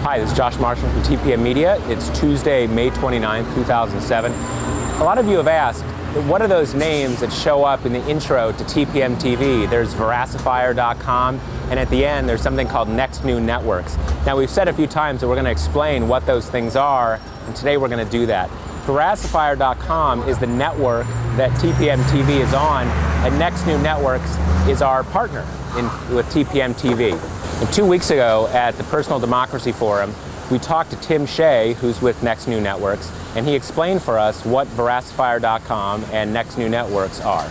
Hi, this is Josh Marshall from TPM Media. It's Tuesday, May 29th, 2007. A lot of you have asked, what are those names that show up in the intro to TPMtv? There's Veracifier.com, and at the end there's something called NextNewNetworks. Now, we've said a few times that we're going to explain what those things are, and today we're going to do that. Veracifier.com is the network that TPMtv is on, and NextNewNetworks is our partner with TPMtv. And 2 weeks ago at the Personal Democracy Forum, we talked to Tim Shea, who's with NextNewNetworks, and he explained for us what Veracifier.com and NextNewNetworks are.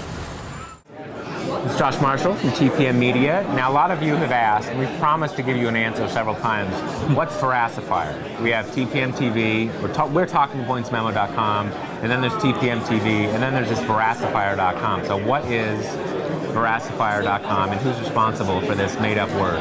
This is Josh Marshall from TPM Media. Now, a lot of you have asked, and we've promised to give you an answer several times, what's Veracifier? We have TPMtv, we're TalkingPointsMemo.com, and then there's TPMtv, and then there's this Veracifier.com. So what is Veracifier.com, and who's responsible for this made-up word?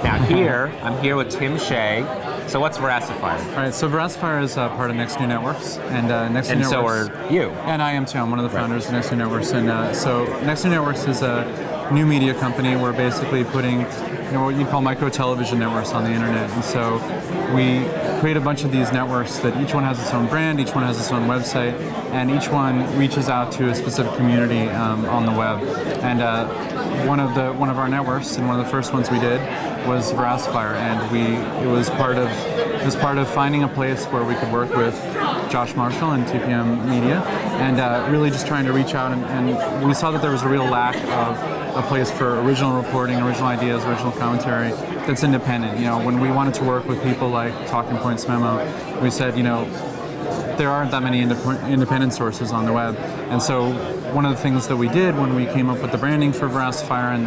Now I'm here with Tim Shea. So what's Veracifier? All right, so Veracifier is part of NextNewNetworks, and NextNewNetworks. And so are you. And I am too. I'm one of the founders of NextNewNetworks, and so NextNewNetworks is a new media company. We're basically putting, what you call micro television networks on the internet, and so we create a bunch of these networks that each one has its own brand, each one has its own website, and each one reaches out to a specific community on the web. And one of our networks, and one of the first ones we did, was Veracifier, and it was part of finding a place where we could work with Josh Marshall and TPM Media, and really just trying to reach out, and we saw that there was a real lack of a place for original reporting, original ideas, original commentary that's independent. When we wanted to work with people like Talking Points Memo, we said, there aren't that many independent sources on the web, and so one of the things that we did when we came up with the branding for Veracifier and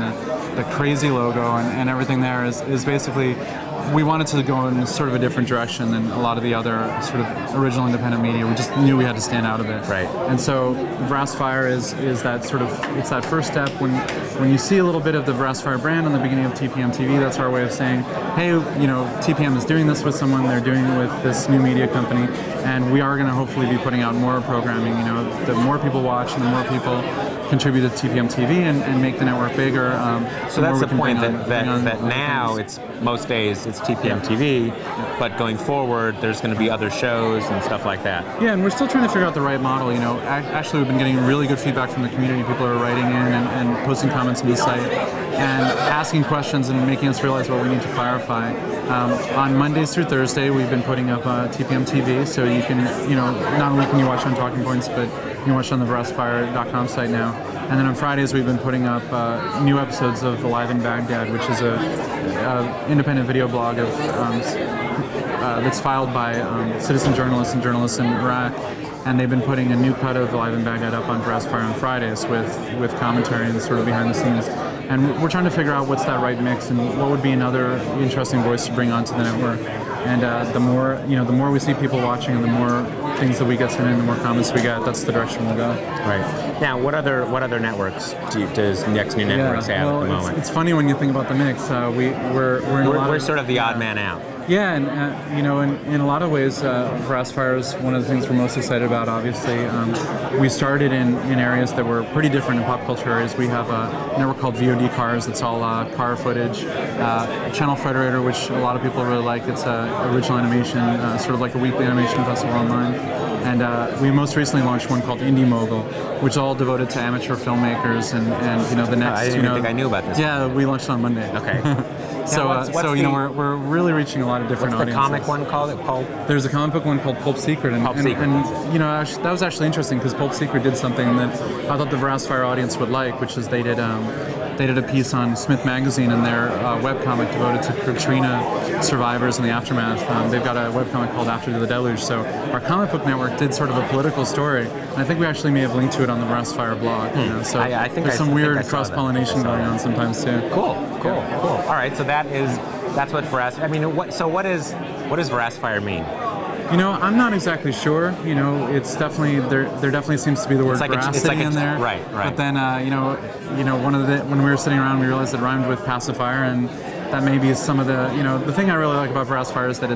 the crazy logo and everything there is basically we wanted to go in sort of a different direction than a lot of the other sort of original independent media. We just knew we had to stand out a bit. Right. And so Veracifier is that sort of, it's that first step when you see a little bit of the Veracifier brand on the beginning of TPMtv, that's our way of saying, hey, TPM is doing this with someone, they're doing it with this new media company, and we are going to hopefully be putting out more programming. The more people watch and the more people contribute to TPMtv and make the network bigger. So that's the point, that now it's most days it's TPMtv, but going forward there's going to be other shows and stuff like that. Yeah, and we're still trying to figure out the right model. Actually we've been getting really good feedback from the community. People are writing in and posting comments on the site and asking questions and making us realize what we need to clarify. On Mondays through Thursday we've been putting up TPMtv, so you can, not only can you watch on Talking Points, but you can watch on the Veracifier.com site now. And then on Fridays we've been putting up new episodes of Live in Baghdad, which is a independent video blog of that's filed by citizen journalists and journalists in Iraq. And they've been putting a new cut of Live in Baghdad up on Veracifier on Fridays with commentary and sort of behind the scenes. And we're trying to figure out what's that right mix and what would be another interesting voice to bring onto the network. And the more we see people watching, and the more things that we get sent in, the more comments we get, that's the direction we'll go. Right. Now, what other networks does NextNewNetworks have at the moment? It's funny when you think about the mix. We're sort of the odd man out. Yeah, and in a lot of ways, Veracifier is one of the things we're most excited about. Obviously, we started in areas that were pretty different in pop culture areas. We have a network called VOD Cars. That's all car footage. Channel Frederator, which a lot of people really like. It's original animation, sort of like a weekly animation festival online. And we most recently launched one called Indie Mogul, which is all devoted to amateur filmmakers and the next. I didn't think I knew about this. Yeah, we launched on Monday. Okay. So we're really reaching a lot of different audiences. What's the comic one called? There's a comic book one called Pulp Secret, and that was actually interesting because Pulp Secret did something that I thought the Veracifier audience would like, which is they did a piece on Smith Magazine and their webcomic devoted to Katrina survivors and the aftermath. They've got a webcomic called After the Deluge. So our comic book network did sort of a political story, and I think we actually may have linked to it on the Veracifier blog. So I think there's some weird cross-pollination going on sometimes too. Cool. All right, so that's what Veracifier. I mean, what does Veracifier mean? I'm not exactly sure. It's definitely there definitely seems to be the word veracity in there. Right. But then when we were sitting around, we realized it rhymed with pacifier, and that maybe is some of the, the thing I really like about Veracifier is that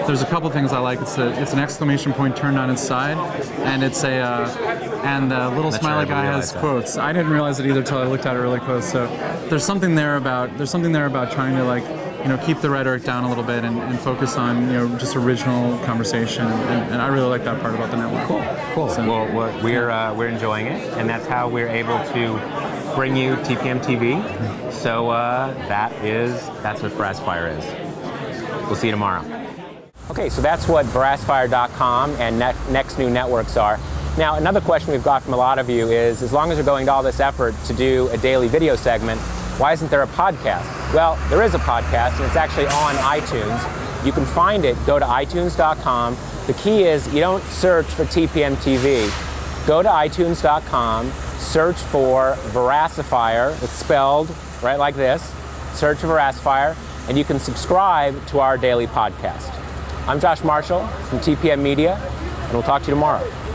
there's a couple things I like. It's an exclamation point turned on its side, and and the little smiley guy has quotes. I didn't realize it either until I looked at it really close. So there's something there about trying to keep the rhetoric down a little bit and focus on just original conversation, and I really like that part about the network. Cool. So, well, we're enjoying it, and that's how we're able to bring you TPMtv. So that's what Veracifier is. We'll see you tomorrow. Okay, so that's what Veracifier.com and NextNewNetworks are. Now, another question we've got from a lot of you is, as long as we're going to all this effort to do a daily video segment, why isn't there a podcast? Well, there is a podcast, and it's actually on iTunes. You can find it. Go to iTunes.com. The key is you don't search for TPMtv. Go to iTunes.com, search for Veracifier. It's spelled right like this. Search for Veracifier, and you can subscribe to our daily podcast. I'm Josh Marshall from TPM Media, and we'll talk to you tomorrow.